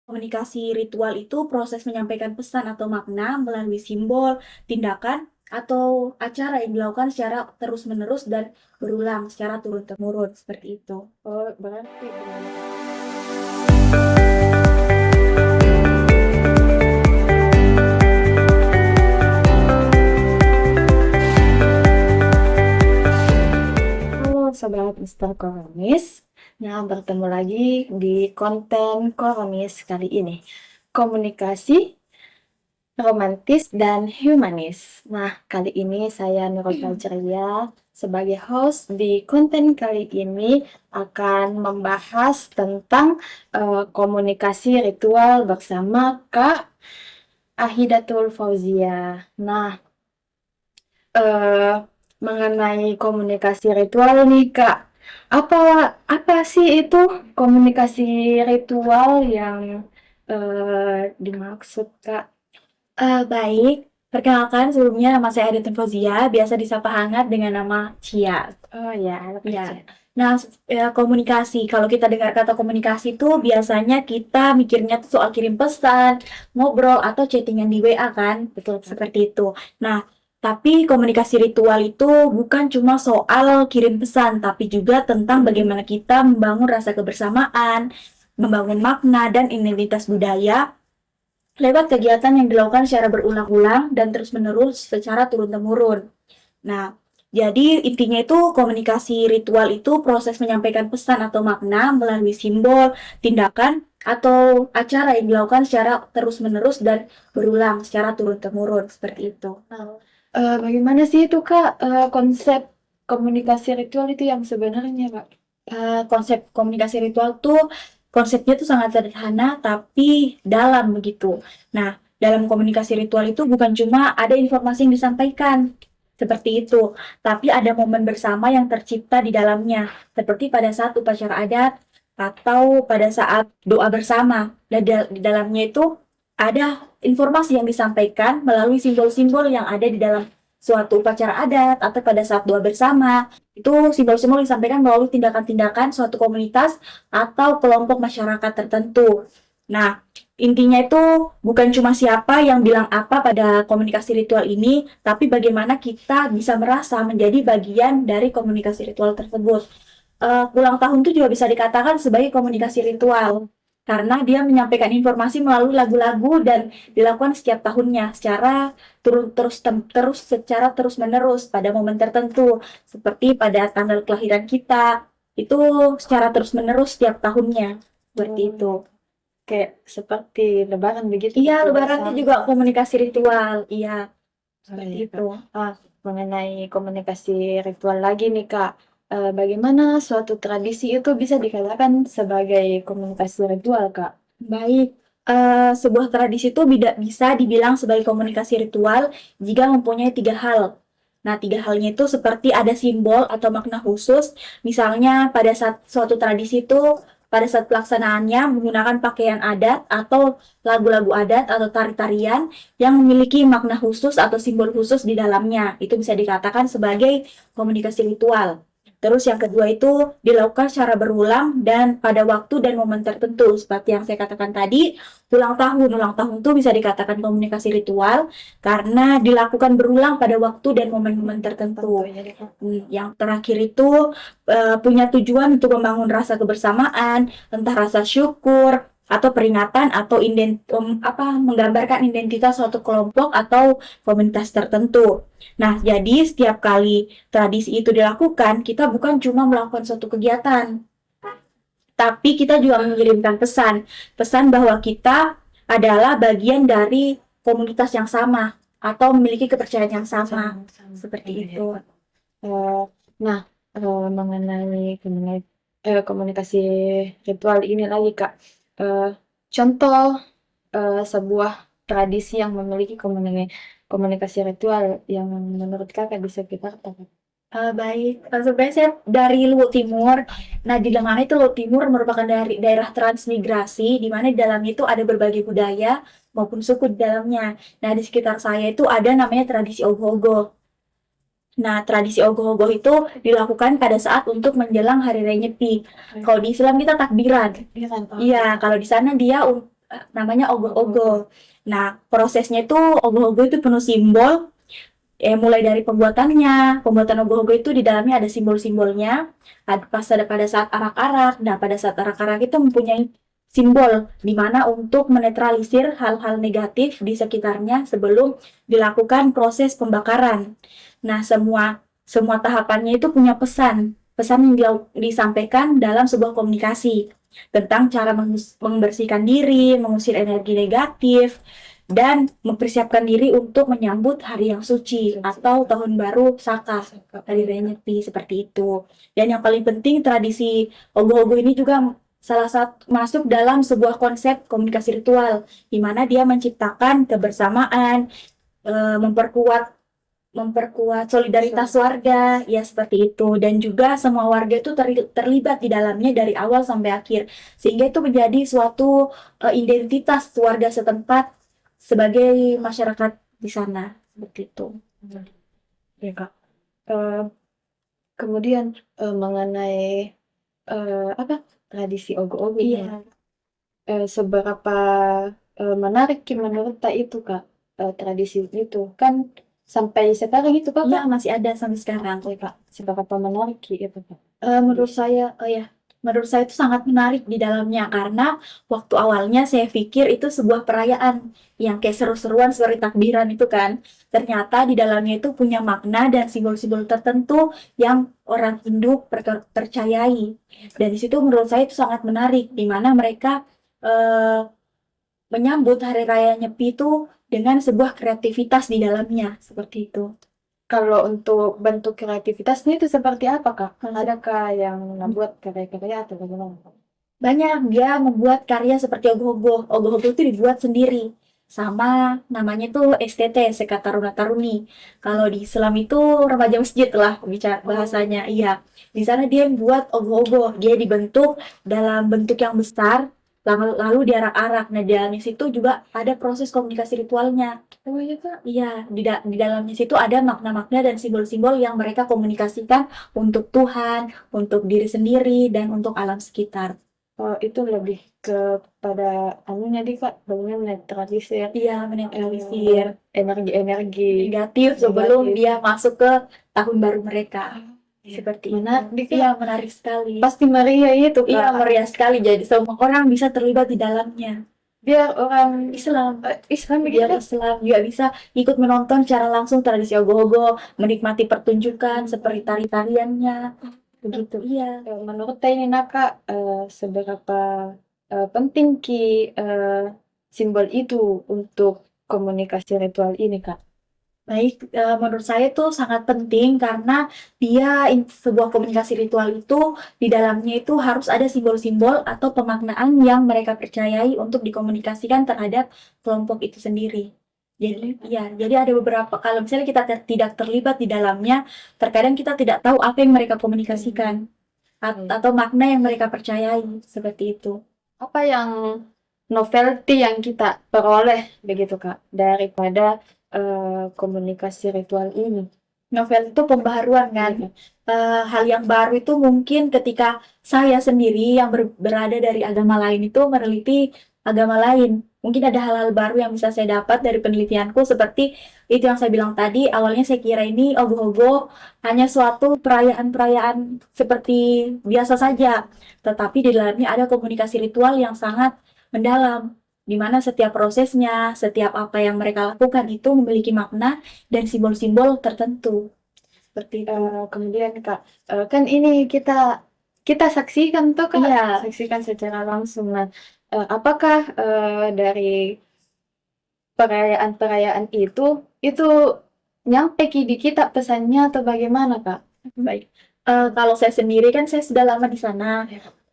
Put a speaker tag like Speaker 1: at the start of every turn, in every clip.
Speaker 1: Komunikasi ritual itu proses menyampaikan pesan atau makna melalui simbol, tindakan, atau acara yang dilakukan secara terus-menerus dan berulang secara turun-temurun seperti itu.
Speaker 2: Oh, berarti halo Sobat Mister Koromis. Nah, bertemu lagi di konten Koromis kali ini. Komunikasi romantis dan humanis. Nah, kali ini saya Nurul Fajria sebagai host di konten kali ini akan membahas tentang komunikasi ritual bersama Kak Ahidatul Fauzia. Nah, eh, mengenai komunikasi ritual nih Kak, apa apa sih itu komunikasi ritual yang dimaksud Kak?
Speaker 1: Baik, perkenalkan sebelumnya nama saya Aditya Fauzia, biasa disapa hangat dengan nama Cia.
Speaker 2: Oh ya, halo Kak
Speaker 1: Ya.
Speaker 2: Cia.
Speaker 1: Nah, komunikasi. Kalau kita dengar kata komunikasi itu biasanya kita mikirnya tuh soal kirim pesan, ngobrol, atau chattingan di WA kan?
Speaker 2: Betul Kak.
Speaker 1: Seperti itu. Nah, tapi komunikasi ritual itu bukan cuma soal kirim pesan, tapi juga tentang bagaimana kita membangun rasa kebersamaan, membangun makna dan identitas budaya lewat kegiatan yang dilakukan secara berulang-ulang dan terus-menerus secara turun-temurun. Nah, jadi intinya itu komunikasi ritual itu proses menyampaikan pesan atau makna melalui simbol, tindakan, atau acara yang dilakukan secara terus-menerus dan berulang secara turun-temurun seperti itu.
Speaker 2: Nah, bagaimana sih itu Kak konsep komunikasi ritual itu yang sebenarnya Kak?
Speaker 1: Konsep komunikasi ritual tuh konsepnya tuh sangat sederhana tapi dalam begitu. Nah, dalam komunikasi ritual itu bukan cuma ada informasi yang disampaikan seperti itu, tapi ada momen bersama yang tercipta di dalamnya, seperti pada saat upacara adat atau pada saat doa bersama. Dan di dalamnya itu ada informasi yang disampaikan melalui simbol-simbol yang ada di dalam suatu upacara adat atau pada saat doa bersama. Itu simbol-simbol disampaikan melalui tindakan-tindakan suatu komunitas atau kelompok masyarakat tertentu. Nah, intinya itu bukan cuma siapa yang bilang apa pada komunikasi ritual ini, tapi bagaimana kita bisa merasa menjadi bagian dari komunikasi ritual tersebut. Ulang tahun itu juga bisa dikatakan sebagai komunikasi ritual, karena dia menyampaikan informasi melalui lagu-lagu dan dilakukan setiap tahunnya secara terus secara terus-menerus pada momen tertentu, seperti pada tanggal kelahiran kita, itu secara terus-menerus setiap tahunnya, seperti itu.
Speaker 2: Kayak seperti lebaran begitu
Speaker 1: Iya,
Speaker 2: Kak,
Speaker 1: lebaran itu
Speaker 2: bersama.
Speaker 1: juga komunikasi ritual, iya,
Speaker 2: Oh,
Speaker 1: seperti
Speaker 2: iya,
Speaker 1: itu.
Speaker 2: Kak. Mengenai komunikasi ritual lagi nih Kak, bagaimana suatu tradisi itu bisa dikatakan sebagai komunikasi ritual Kak?
Speaker 1: Baik, sebuah tradisi itu bisa dibilang sebagai komunikasi ritual jika mempunyai 3 hal. Nah, 3 halnya itu seperti ada simbol atau makna khusus, misalnya pada saat suatu tradisi itu pada saat pelaksanaannya menggunakan pakaian adat atau lagu-lagu adat atau tari-tarian yang memiliki makna khusus atau simbol khusus di dalamnya. Itu bisa dikatakan sebagai komunikasi ritual. Terus yang kedua itu dilakukan secara berulang dan pada waktu dan momen tertentu. Seperti yang saya katakan tadi, ulang tahun. Ulang tahun itu bisa dikatakan komunikasi ritual karena dilakukan berulang pada waktu dan momen-momen tertentu.
Speaker 2: Contohnya deh Kak.
Speaker 1: Yang terakhir itu punya tujuan untuk membangun rasa kebersamaan, entah rasa syukur atau peringatan atau menggambarkan identitas suatu kelompok atau komunitas tertentu. Nah, jadi setiap kali tradisi itu dilakukan, kita bukan cuma melakukan suatu kegiatan, tapi kita juga mengirimkan pesan. Pesan bahwa kita adalah bagian dari komunitas yang sama atau memiliki kepercayaan yang sama.
Speaker 2: Sama-sama.
Speaker 1: Seperti
Speaker 2: Iya, iya,
Speaker 1: itu.
Speaker 2: Kak. Eh, nah, mengenai komunikasi ritual ini lagi Kak, eh, contoh sebuah tradisi yang memiliki komunikasi ritual yang menurut Kakak bisa kita katakan.
Speaker 1: Baik, sebenarnya saya dari Luwu Timur. Nah, di mana itu Luwu Timur merupakan dari daerah transmigrasi, di mana di dalamnya itu ada berbagai budaya maupun suku di dalamnya. Nah, di sekitar saya itu ada namanya tradisi Ogoh-Ogoh. Nah, tradisi Ogoh-Ogoh itu dilakukan pada saat untuk menjelang Hari Raya Nyepi. Kalau di Islam kita takbiran.
Speaker 2: Iya kan?
Speaker 1: Iya, kalau di sana dia namanya ogoh-ogoh. Nah, prosesnya itu ogoh-ogoh itu penuh simbol. Mulai dari pembuatan ogoh-ogoh itu di dalamnya ada simbol-simbolnya. Pada saat arak-arak, nah pada saat arak-arak itu mempunyai simbol di mana untuk menetralisir hal-hal negatif di sekitarnya sebelum dilakukan proses pembakaran. Nah, semua semua tahapannya itu punya pesan yang disampaikan dalam sebuah komunikasi tentang cara membersihkan diri, mengusir energi negatif, dan mempersiapkan diri untuk menyambut hari yang suci atau tahun baru Saka, hari raya Nyepi, seperti itu. Dan yang paling penting, tradisi ogoh-ogoh ini juga salah satu masuk dalam sebuah konsep komunikasi ritual, di mana dia menciptakan kebersamaan, memperkuat memperkuat solidaritas warga, ya seperti itu. Dan juga semua warga itu terlibat di dalamnya dari awal sampai akhir, sehingga itu menjadi suatu identitas warga setempat sebagai masyarakat di sana, seperti itu.
Speaker 2: Ya Kak. Eh, Kemudian mengenai apa tradisi ogoh-ogoh ini,
Speaker 1: Iya,
Speaker 2: seberapa menarik menurut Tak itu Kak, tradisi itu kan sampai sekarang itu Kak,
Speaker 1: iya masih ada sampai sekarang.
Speaker 2: ya Kak, seberapa menarik itu Kak?
Speaker 1: Menurut saya, menurut saya itu sangat menarik di dalamnya karena waktu awalnya saya pikir itu sebuah perayaan yang kayak seru-seruan seperti takbiran itu kan. Ternyata di dalamnya itu punya makna dan simbol-simbol tertentu yang orang Hindu percayai. Dan di situ menurut saya itu sangat menarik di mana mereka eh, menyambut hari raya Nyepi itu dengan sebuah kreativitas di dalamnya, seperti itu.
Speaker 2: Kalau untuk bentuk kreativitasnya itu seperti apa Kak? Adakah yang membuat karya-karya atau bagaimana Kak?
Speaker 1: Banyak, dia membuat karya seperti ogoh-ogoh. Ogoh-ogoh itu dibuat sendiri. Sama namanya tuh STT, Sekat Taruna Taruni. Kalau di Islam itu remaja masjid lah bicara bahasanya. Iya. Di sana dia membuat ogoh-ogoh. Dia dibentuk dalam bentuk yang besar, lalu diarak-arak. Nah, di dalamnya situ juga ada proses komunikasi ritualnya.
Speaker 2: Oh iya Kak.
Speaker 1: Iya, di dalamnya situ ada makna-makna dan simbol-simbol yang mereka komunikasikan untuk Tuhan, untuk diri sendiri, dan untuk alam sekitar.
Speaker 2: Itu lebih kepada anunya di Kak, bagaimana menetralisir
Speaker 1: Iya, menetralisir
Speaker 2: energi-energi
Speaker 1: negatif sebelum
Speaker 2: negatif.
Speaker 1: dia masuk ke tahun baru mereka.
Speaker 2: Iya.
Speaker 1: Seperti
Speaker 2: Menarik
Speaker 1: itu.
Speaker 2: nih, Kak.
Speaker 1: Iya, menarik sekali.
Speaker 2: Pasti meriah itu Kak.
Speaker 1: Iya, meriah sekali. Jadi semua orang bisa terlibat di dalamnya.
Speaker 2: Biar orang
Speaker 1: Islam,
Speaker 2: Islam
Speaker 1: biar
Speaker 2: begitu.
Speaker 1: Islam juga bisa ikut menonton secara langsung tradisi ogoh-ogoh, menikmati pertunjukan seperti tari-tariannya. Begitu. Iya.
Speaker 2: Menurut Teh ini Kak, seberapa penting simbol itu untuk komunikasi ritual ini Kak?
Speaker 1: Baik, menurut saya itu sangat penting karena sebuah komunikasi ritual itu di dalamnya itu harus ada simbol-simbol atau pemaknaan yang mereka percayai untuk dikomunikasikan terhadap kelompok itu sendiri. Jadi, ya, jadi ada beberapa kalau misalnya kita tidak terlibat di dalamnya, terkadang kita tidak tahu apa yang mereka komunikasikan atau makna yang mereka percayai seperti itu.
Speaker 2: Apa yang novelty yang kita peroleh begitu Kak daripada komunikasi ritual ini?
Speaker 1: Novel itu pembaharuan kan. Hal yang baru itu mungkin ketika saya sendiri yang berada dari agama lain itu meneliti agama lain. Mungkin ada hal-hal baru yang bisa saya dapat dari penelitianku seperti itu yang saya bilang tadi. Awalnya saya kira ini ogoh-ogoh hanya suatu perayaan-perayaan seperti biasa saja. Tetapi di dalamnya ada komunikasi ritual yang sangat mendalam, di mana setiap prosesnya, setiap apa yang mereka lakukan itu memiliki makna dan simbol-simbol tertentu. Seperti itu.
Speaker 2: Kemudian Kak, kan ini kita saksikan tuh Kak,
Speaker 1: Iya.
Speaker 2: saksikan secara langsung. Nah, apakah dari perayaan-perayaan itu nyampe di kita pesannya atau bagaimana Kak?
Speaker 1: Baik. Kalau saya sendiri kan saya sudah lama di sana.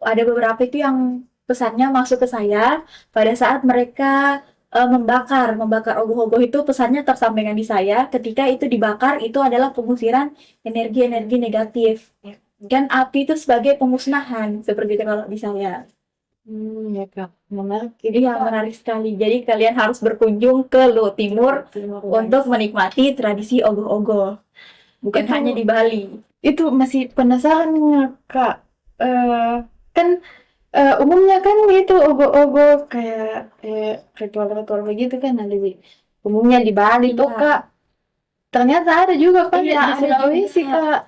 Speaker 1: Ada beberapa itu yang pesannya masuk ke saya pada saat mereka membakar ogoh-ogoh itu pesannya tersampaikan di saya ketika itu dibakar itu adalah pengusiran energi-energi negatif. Dan api itu sebagai pemusnahan seperti itu kalau di saya.
Speaker 2: Ya Kak, menarik.
Speaker 1: Iya, menarik sekali. Jadi kalian harus berkunjung ke Luhut Timur untuk menikmati tradisi ogoh-ogoh. Bukan
Speaker 2: Itu-
Speaker 1: hanya di Bali.
Speaker 2: Itu masih penasaran Kak. Kan Umumnya kan itu ogo-ogo kayak ritual-ritual begitu kan ada di umumnya di Bali tuh
Speaker 1: Iya.
Speaker 2: Kak. Ternyata ada juga kan
Speaker 1: Iya,
Speaker 2: yang di
Speaker 1: ada
Speaker 2: Sulawesi
Speaker 1: juga.
Speaker 2: Kak.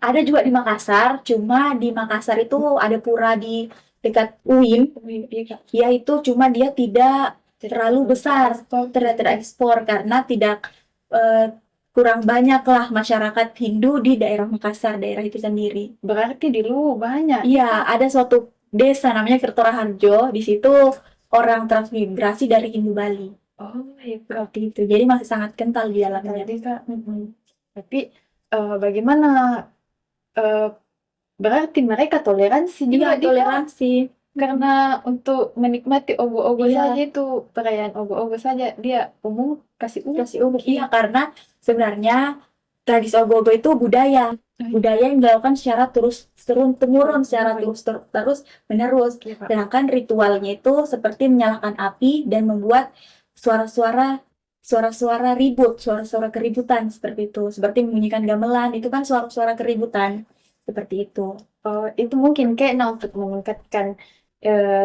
Speaker 1: Ada juga di Makassar, cuma di Makassar itu ada pura di dekat UIN.
Speaker 2: Iya Kak.
Speaker 1: Ya itu cuma dia tidak terlalu besar,
Speaker 2: Ekspor.
Speaker 1: tidak terekspor karena tidak eh, kurang banyak lah masyarakat Hindu di daerah Makassar, daerah itu sendiri.
Speaker 2: Berarti di lu banyak.
Speaker 1: Iya, ada suatu desa namanya Kertoraharjo. Di situ orang transmigrasi dari Hindu Bali.
Speaker 2: Oh iya Kak.
Speaker 1: Seperti itu. Jadi masih sangat kental di dalamnya.
Speaker 2: Tadi Kak.
Speaker 1: Mm-mm.
Speaker 2: Tapi bagaimana eh, berarti mereka toleransi
Speaker 1: Iya,
Speaker 2: juga di Kak?
Speaker 1: toleransi.
Speaker 2: Karena untuk menikmati ogo-ogo
Speaker 1: Iya.
Speaker 2: saja itu perayaan ogo-ogo saja dia umum kasih
Speaker 1: Kasih umum. Iya, karena sebenarnya tradisi ogo-ogo itu budaya. Budaya yang dilakukan secara turun-temurun, secara terus menerus.
Speaker 2: Iya, Kak.
Speaker 1: Sedangkan ritualnya itu seperti menyalakan api dan membuat suara-suara ribut, suara-suara keributan seperti itu. Seperti membunyikan gamelan, itu kan suara-suara keributan. Seperti itu.
Speaker 2: Oh, itu mungkin kayaknya untuk meningkatkan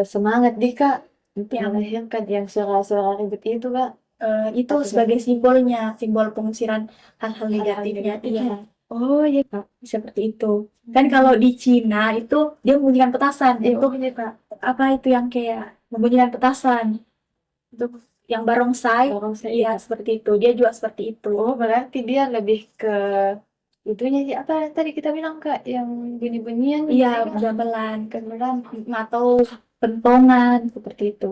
Speaker 2: semangat di Kak untuk
Speaker 1: Yang
Speaker 2: melahirkan yang suara-suara ribut itu Kak.
Speaker 1: itu
Speaker 2: Apa
Speaker 1: sebagai simbolnya, simbol pengusiran hal-hal
Speaker 2: hal-hal
Speaker 1: negatifnya.
Speaker 2: negatifnya.
Speaker 1: Iya,
Speaker 2: Oh iya Kak.
Speaker 1: seperti itu. Kan kalau di Cina itu dia membunyikan petasan. Itu
Speaker 2: Oh iya Kak.
Speaker 1: apa itu yang kayak membunyikan petasan. Itu yang barongsai.
Speaker 2: Orang saya
Speaker 1: Iya, seperti itu. Dia juga seperti itu.
Speaker 2: Oh berarti dia lebih ke itunya sih apa tadi kita bilang Kak yang bunyi-bunyian
Speaker 1: Iya,
Speaker 2: gitu, Kak?
Speaker 1: gamelan
Speaker 2: Gamelan.
Speaker 1: atau pentongan seperti itu.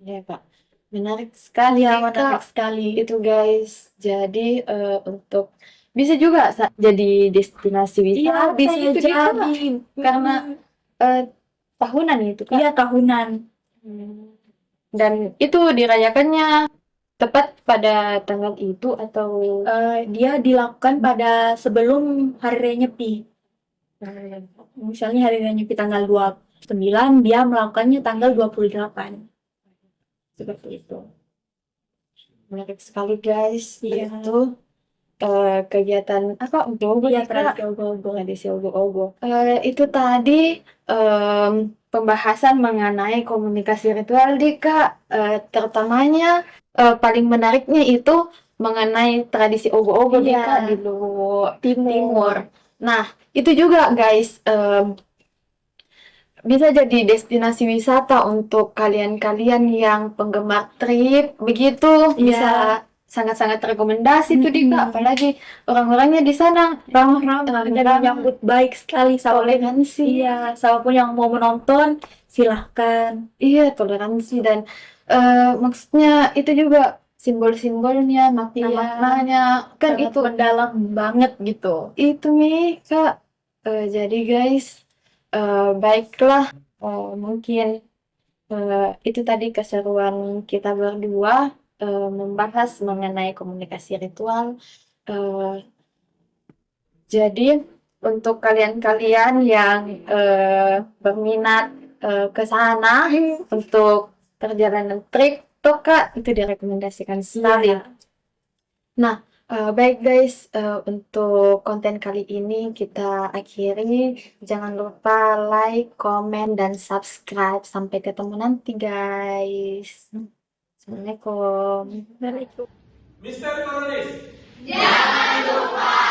Speaker 2: Ya Kak. Menarik sekali
Speaker 1: Iya,
Speaker 2: Kak.
Speaker 1: menarik sekali.
Speaker 2: Itu guys. Jadi untuk bisa juga jadi destinasi
Speaker 1: Iya,
Speaker 2: wisata
Speaker 1: bisa
Speaker 2: itu di Kak.
Speaker 1: jadi.
Speaker 2: Karena eh, tahunan itu Kak.
Speaker 1: Iya, tahunan.
Speaker 2: Dan itu dirayakannya tepat pada tanggal itu atau
Speaker 1: Dia dilakukan pada sebelum Hari Raya Nyepi. Misalnya Hari Raya Nyepi tanggal 29, dia melakukannya tanggal 28. Seperti itu.
Speaker 2: menarik sekali guys.
Speaker 1: Iya.
Speaker 2: Itu kegiatan apa ogo-ogo
Speaker 1: Iya,
Speaker 2: nih, Kak?
Speaker 1: tradisi ogo-ogo.
Speaker 2: Tradisi ogo-ogo. Itu tadi pembahasan mengenai komunikasi ritual di Kak. Terutamanya paling menariknya itu mengenai tradisi ogo-ogo di
Speaker 1: Iya.
Speaker 2: Kak di Luwu
Speaker 1: Timur.
Speaker 2: Nah, itu juga guys bisa jadi destinasi wisata untuk kalian-kalian yang penggemar trip begitu.
Speaker 1: Iya.
Speaker 2: Bisa sangat-sangat rekomendasi tuh di Kak, apalagi orang-orangnya di sana
Speaker 1: Ramah-ramah dan menyambut baik sekali.
Speaker 2: toleransi.
Speaker 1: Iya, siapapun yang mau menonton, silahkan.
Speaker 2: Iya, toleransi dan maksudnya itu juga simbol-simbolnya, makna-maknanya kan
Speaker 1: Sangat
Speaker 2: itu
Speaker 1: mendalam banget gitu.
Speaker 2: itu nih Kak. Jadi guys, baiklah mungkin itu tadi keseruan kita berdua membahas mengenai komunikasi ritual. Jadi untuk kalian-kalian yang berminat ke sana untuk perjalanan trip tuh Kak itu direkomendasikan sekali.
Speaker 1: Iya.
Speaker 2: Nah, baik guys, untuk konten kali ini kita akhiri. Jangan lupa like, komen, dan subscribe. Sampai ketemu nanti guys. Assalamualaikum.
Speaker 1: Baik.
Speaker 3: Mister Teroris.
Speaker 4: Jangan lupa